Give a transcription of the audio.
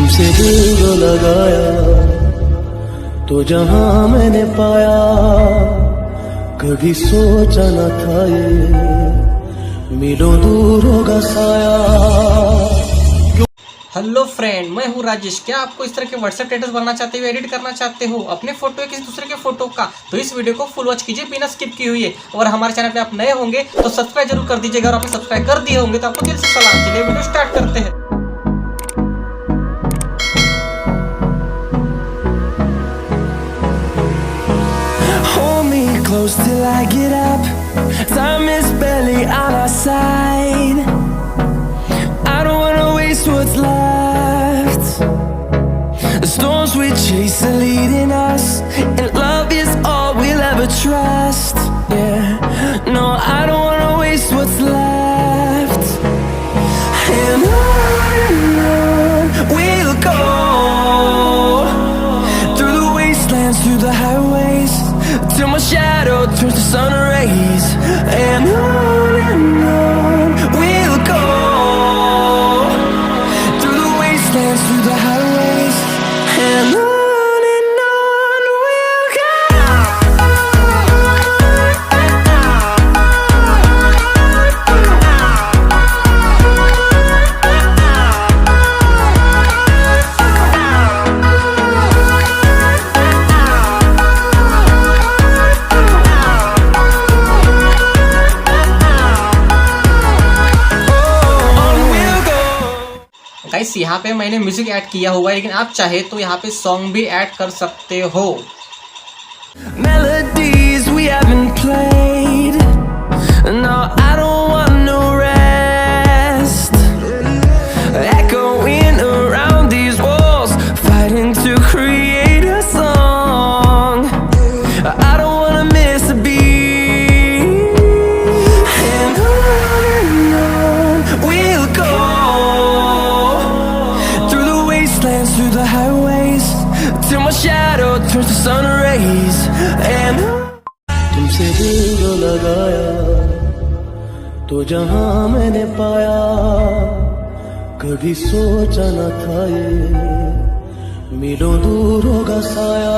तुमसे दिल जो लगाया तो जहां मैंने पाया कभी सोचा न था ये मिलो दूर होगा साया। हेलो फ्रेंड, मैं हूँ राजेश। क्या आपको इस तरह के व्हाट्सएप स्टेटस बनाना चाहते हो, एडिट करना चाहते हो अपने फोटो या किसी दूसरे के फोटो का, तो इस वीडियो को फुल वॉच कीजिए बिना स्किप किए हुए। और हमारे चैनल पे आप नए होंगे तो सब्सक्राइब जरूर कर दीजिएगा, और आपने सब्सक्राइब कर दिए होंगे तो आपको दिल से सलाम। चलिए वीडियो स्टार्ट करते हैं। Hold me close till I get up. Time is barely on our side. I don't wanna waste what's left. The storms we chase are leading us, and love is all we'll ever trust. Yeah, no, I don't wanna waste what's left. And on we'll go, through the wastelands, through the highways, till my shadow turns to sun rays. And on we'll go, through the wastelands, through the highways, and on we'll go. Guys, यहाँ पे मैंने music add किया हुआ है, लेकिन आप चाहे तो यहाँ पे सॉन्ग भी ऐड कर सकते हो। Melodies we haven't played. No, I don't want no rest. Echoing around these walls, fighting to create a song. I don't wanna miss a beat. And on we'll go, through the wastelands, through the highways, till my shadow turns to sun rays. And तुमसे दिल जो लगाया तो जहां मैंने पाया कभी सोचा न था ये मिलो दूर होगा साया।